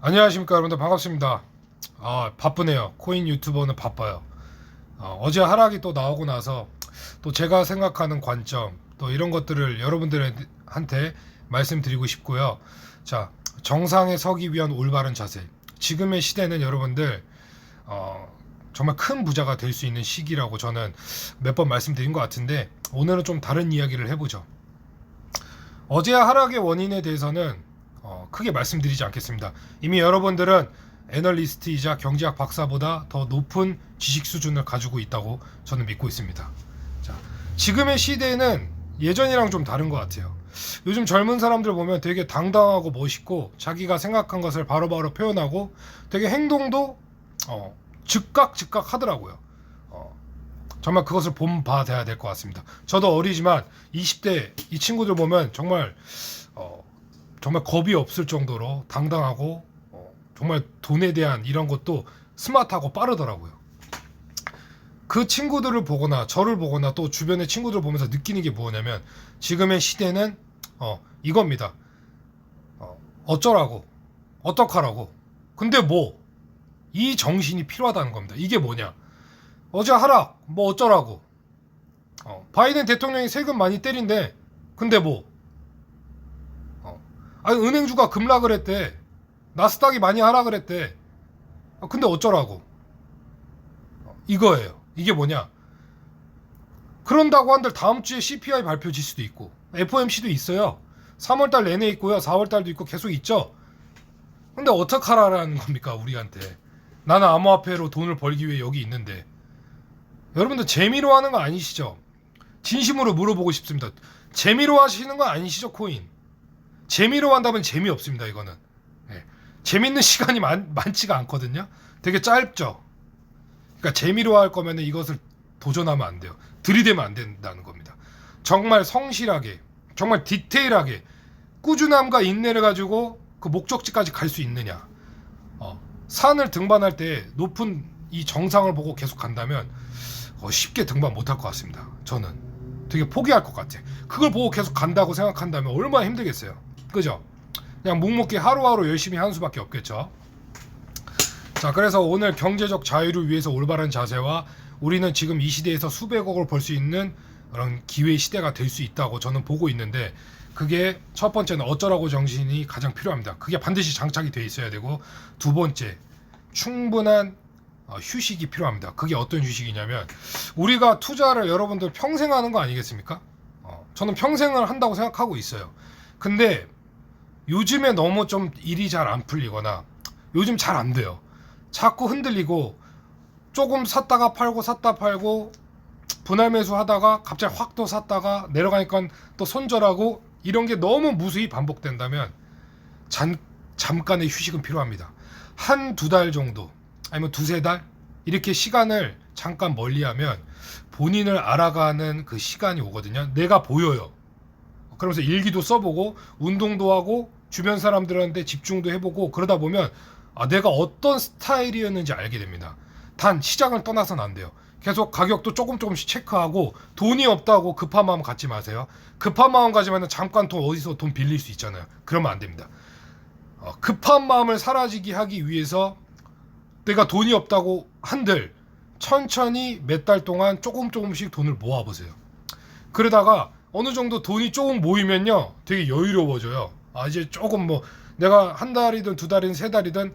안녕하십니까 여러분들, 반갑습니다. 바쁘네요. 코인 유튜버는 바빠요. 어제 하락이 또 나오고 나서 또 제가 생각하는 관점, 또 이런 것들을 여러분들한테 말씀드리고 싶고요. 자, 정상에 서기 위한 올바른 자세. 지금의 시대는 여러분들 정말 큰 부자가 될 수 있는 시기라고 저는 몇 번 말씀드린 것 같은데, 오늘은 좀 다른 이야기를 해보죠. 어제 하락의 원인에 대해서는 크게 말씀드리지 않겠습니다. 이미 여러분들은 애널리스트이자 경제학 박사보다 더 높은 지식 수준을 가지고 있다고 저는 믿고 있습니다. 자, 지금의 시대는 예전이랑 좀 다른 것 같아요. 요즘 젊은 사람들 보면 되게 당당하고 멋있고, 자기가 생각한 것을 바로바로 표현하고, 되게 행동도 즉각 하더라고요. 정말 그것을 본받아야 될 것 같습니다. 저도 어리지만 20대 이 친구들 보면 정말 겁이 없을 정도로 당당하고, 정말 돈에 대한 이런 것도 스마트하고 빠르더라고요. 그 친구들을 보거나 저를 보거나 또 주변의 친구들을 보면서 느끼는 게 뭐냐면, 지금의 시대는 이겁니다. 어쩌라고, 어떡하라고, 근데 뭐, 이 정신이 필요하다는 겁니다. 이게 뭐냐, 어제 하락 뭐 어쩌라고, 바이든 대통령이 세금 많이 때린대, 근데 뭐, 아니 은행주가 급락을 했대, 나스닥이 많이 하락을 했대, 근데 어쩌라고, 이거예요. 이게 뭐냐, 그런다고 한들 다음 주에 CPI 발표질 수도 있고 FOMC도 있어요. 3월달 내내 있고요, 4월달도 있고 계속 있죠. 근데 어떡하라는 겁니까 우리한테. 나는 암호화폐로 돈을 벌기 위해 여기 있는데. 여러분들 재미로 하는 거 아니시죠? 진심으로 물어보고 싶습니다. 재미로 하시는 거 아니시죠? 코인 재미로 한다면 재미없습니다. 이거는 재밌는 시간이 많지가 않거든요. 되게 짧죠. 그러니까 재미로 할 거면 이것을 도전하면 안 돼요. 들이대면 안 된다는 겁니다. 정말 성실하게, 정말 디테일하게, 꾸준함과 인내를 가지고 그 목적지까지 갈 수 있느냐. 산을 등반할 때 높은 이 정상을 보고 계속 간다면 쉽게 등반 못할 것 같습니다. 저는 되게 포기할 것 같아. 그걸 보고 계속 간다고 생각한다면 얼마나 힘들겠어요. 그죠? 그냥 묵묵히 하루하루 열심히 하는 수밖에 없겠죠. 자, 그래서 오늘 경제적 자유를 위해서 올바른 자세와, 우리는 지금 이 시대에서 수백억을 벌 수 있는 그런 기회의 시대가 될 수 있다고 저는 보고 있는데, 그게 첫 번째는 어쩌라고 정신이 가장 필요합니다. 그게 반드시 장착이 돼 있어야 되고, 두 번째, 충분한 휴식이 필요합니다. 그게 어떤 휴식이냐면, 우리가 투자를 여러분들 평생 하는 거 아니겠습니까? 저는 평생을 한다고 생각하고 있어요. 근데 요즘에 너무 좀 일이 잘 안 풀리거나 요즘 잘 안 돼요. 자꾸 흔들리고, 조금 샀다가 팔고 샀다 팔고 분할 매수 하다가 갑자기 확 또 샀다가 내려가니까 또 손절하고, 이런 게 너무 무수히 반복된다면 잠깐의 휴식은 필요합니다. 한두 달 정도, 아니면 두세 달, 이렇게 시간을 잠깐 멀리하면 본인을 알아가는 그 시간이 오거든요. 내가 보여요. 그러면서 일기도 써보고 운동도 하고 주변 사람들한테 집중도 해보고, 그러다 보면 내가 어떤 스타일이었는지 알게 됩니다. 단 시장을 떠나서는 안 돼요. 계속 가격도 조금씩 체크하고, 돈이 없다고 급한 마음 갖지 마세요. 급한 마음 가지면 잠깐 어디서 돈 빌릴 수 있잖아요. 그러면 안 됩니다. 급한 마음을 사라지게 하기 위해서 내가 돈이 없다고 한들 천천히 몇 달 동안 조금씩 돈을 모아보세요. 그러다가 어느 정도 돈이 조금 모이면요, 되게 여유로워져요. 이제 조금 내가 한 달이든 두 달이든 세 달이든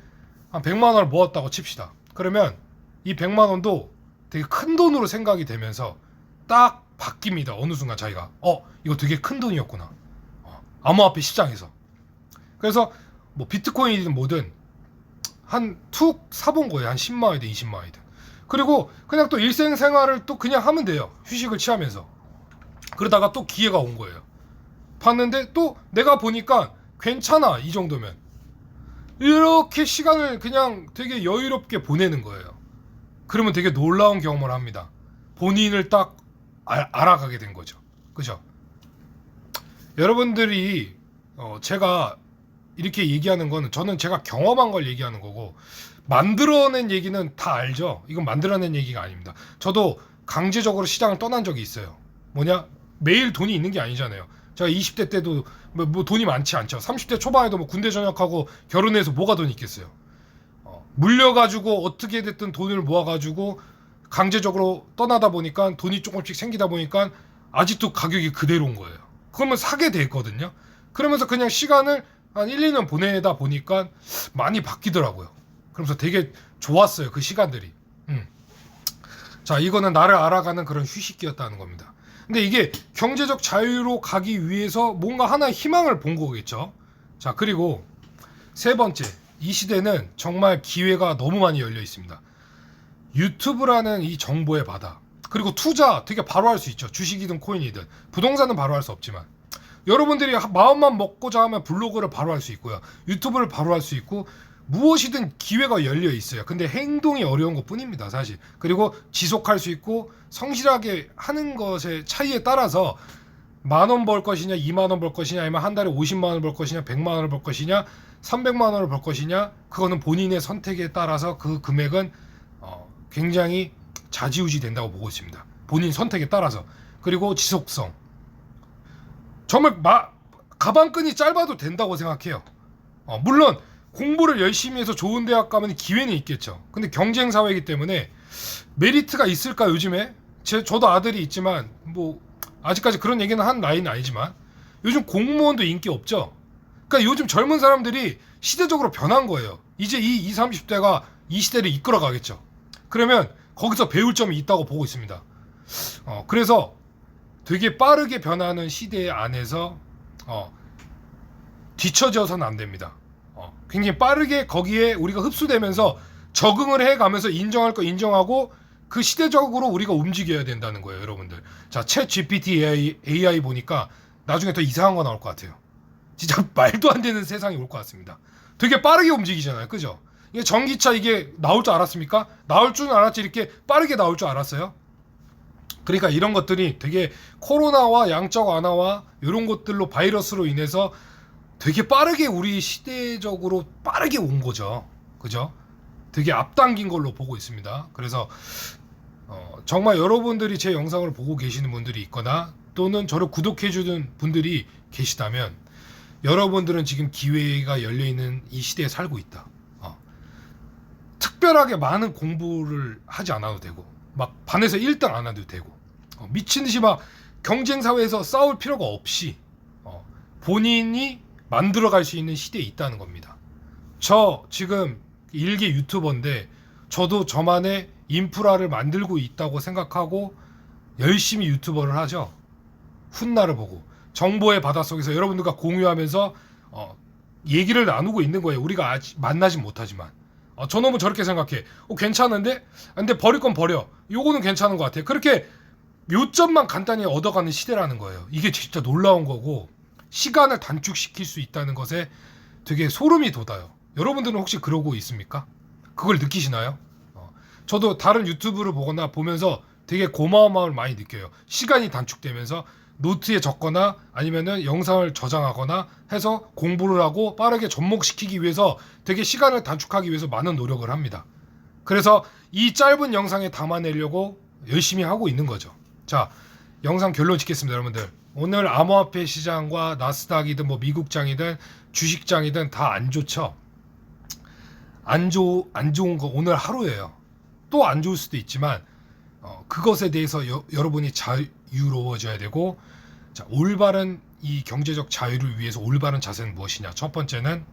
한 100만 원을 모았다고 칩시다. 그러면 이 100만 원도 되게 큰 돈으로 생각이 되면서 딱 바뀝니다. 어느 순간 자기가 이거 되게 큰 돈이었구나. 암호화폐 시장에서. 그래서 비트코인이든 뭐든 한 툭 사본 거예요. 한 10만 원이든 20만 원이든. 그리고 그냥 또 일생생활을 또 그냥 하면 돼요. 휴식을 취하면서. 그러다가 또 기회가 온 거예요. 봤는데 또 내가 보니까 괜찮아, 이 정도면. 이렇게 시간을 그냥 되게 여유롭게 보내는 거예요. 그러면 되게 놀라운 경험을 합니다. 본인을 딱 알아가게 된 거죠. 그죠? 여러분들이 제가 이렇게 얘기하는 거는, 저는 제가 경험한 걸 얘기하는 거고, 만들어낸 얘기는 다 알죠. 이건 만들어낸 얘기가 아닙니다. 저도 강제적으로 시장을 떠난 적이 있어요. 뭐냐? 매일 돈이 있는 게 아니잖아요. 제가 20대 때도 뭐 돈이 많지 않죠. 30대 초반에도 뭐 군대 전역하고 결혼해서 뭐가 돈이 있겠어요. 물려가지고 어떻게 됐든 돈을 모아가지고 강제적으로 떠나다 보니까 돈이 조금씩 생기다 보니까 아직도 가격이 그대로인 거예요. 그러면 사게 됐거든요. 그러면서 그냥 시간을 한 1, 2년 보내다 보니까 많이 바뀌더라고요. 그러면서 되게 좋았어요. 그 시간들이. 자, 이거는 나를 알아가는 그런 휴식기였다는 겁니다. 근데 이게 경제적 자유로 가기 위해서 뭔가 하나의 희망을 본 거겠죠. 자, 그리고 세 번째, 이 시대는 정말 기회가 너무 많이 열려 있습니다. 유튜브라는 이 정보의 바다, 그리고 투자 되게 바로 할 수 있죠. 주식이든 코인이든. 부동산은 바로 할 수 없지만 여러분들이 마음만 먹고자 하면 블로그를 바로 할 수 있고요. 유튜브를 바로 할 수 있고 무엇이든 기회가 열려 있어요. 근데 행동이 어려운 것 뿐입니다, 사실. 그리고 지속할 수 있고 성실하게 하는 것의 차이에 따라서 10,000원 벌 것이냐, 20,000원 벌 것이냐, 아니면 한 달에 500,000원 벌 것이냐, 100,000원을 벌 것이냐, 300,000원을 벌 것이냐, 그거는 본인의 선택에 따라서 그 금액은 굉장히 좌지우지 된다고 보고 있습니다. 본인 선택에 따라서. 그리고 지속성. 정말 가방끈이 짧아도 된다고 생각해요. 물론 공부를 열심히 해서 좋은 대학 가면 기회는 있겠죠. 근데 경쟁 사회이기 때문에 메리트가 있을까 요즘에? 저도 아들이 있지만 뭐 아직까지 그런 얘기는 한 나이는 아니지만 요즘 공무원도 인기 없죠. 그러니까 요즘 젊은 사람들이 시대적으로 변한 거예요. 이제 이 20, 30대가 이 시대를 이끌어 가겠죠. 그러면 거기서 배울 점이 있다고 보고 있습니다. 그래서 되게 빠르게 변하는 시대 안에서 뒤처져서는 안 됩니다. 굉장히 빠르게 거기에 우리가 흡수되면서 적응을 해가면서 인정할 거 인정하고 그 시대적으로 우리가 움직여야 된다는 거예요, 여러분들. 자, 챗 GPT AI 보니까 나중에 더 이상한 거 나올 것 같아요. 진짜 말도 안 되는 세상이 올 것 같습니다. 되게 빠르게 움직이잖아요, 그죠? 이게 전기차 이게 나올 줄 알았습니까? 나올 줄은 알았지 이렇게 빠르게 나올 줄 알았어요? 그러니까 이런 것들이 되게 코로나와 양적 완화와 이런 것들로 바이러스로 인해서 되게 빠르게 우리 시대적으로 빠르게 온 거죠. 그죠? 되게 앞당긴 걸로 보고 있습니다. 그래서 정말 여러분들이 제 영상을 보고 계시는 분들이 있거나 또는 저를 구독해주는 분들이 계시다면 여러분들은 지금 기회가 열려있는 이 시대에 살고 있다. 특별하게 많은 공부를 하지 않아도 되고 막 반에서 1등 안 해도 되고 미친듯이 막 경쟁사회에서 싸울 필요가 없이 본인이 만들어갈 수 있는 시대에 있다는 겁니다. 저 지금 일개 유튜버인데 저도 저만의 인프라를 만들고 있다고 생각하고 열심히 유튜버를 하죠. 훗날을 보고 정보의 바닷속에서 여러분들과 공유하면서 얘기를 나누고 있는 거예요. 우리가 아직 만나진 못하지만 저놈은 저렇게 생각해. 괜찮은데? 근데 버릴 건 버려. 요거는 괜찮은 것 같아. 그렇게 요점만 간단히 얻어가는 시대라는 거예요. 이게 진짜 놀라운 거고 시간을 단축시킬 수 있다는 것에 되게 소름이 돋아요. 여러분들은 혹시 그러고 있습니까? 그걸 느끼시나요? 저도 다른 유튜브를 보거나 보면서 되게 고마운 마음을 많이 느껴요. 시간이 단축되면서 노트에 적거나 아니면은 영상을 저장하거나 해서 공부를 하고 빠르게 접목시키기 위해서 되게 시간을 단축하기 위해서 많은 노력을 합니다. 그래서 이 짧은 영상에 담아내려고 열심히 하고 있는 거죠. 자, 영상 결론 짓겠습니다, 여러분들. 오늘 암호화폐 시장과 나스닥이든 뭐 미국장이든 주식장이든 다 안 좋죠. 안 좋은 거 오늘 하루예요. 또 안 좋을 수도 있지만 그것에 대해서 여러분이 자유로워져야 되고, 자, 올바른 이 경제적 자유를 위해서 올바른 자세는 무엇이냐. 첫 번째는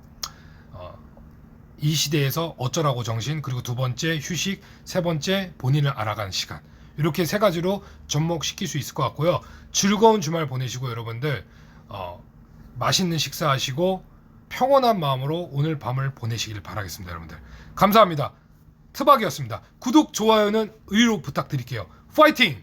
이 시대에서 어쩌라고 정신, 그리고 두 번째 휴식, 세 번째 본인을 알아가는 시간. 이렇게 세 가지로 접목시킬 수 있을 것 같고요. 즐거운 주말 보내시고 여러분들 맛있는 식사하시고 평온한 마음으로 오늘 밤을 보내시길 바라겠습니다. 여러분들 감사합니다. 트박이었습니다. 구독, 좋아요는 의리로 부탁드릴게요. 파이팅!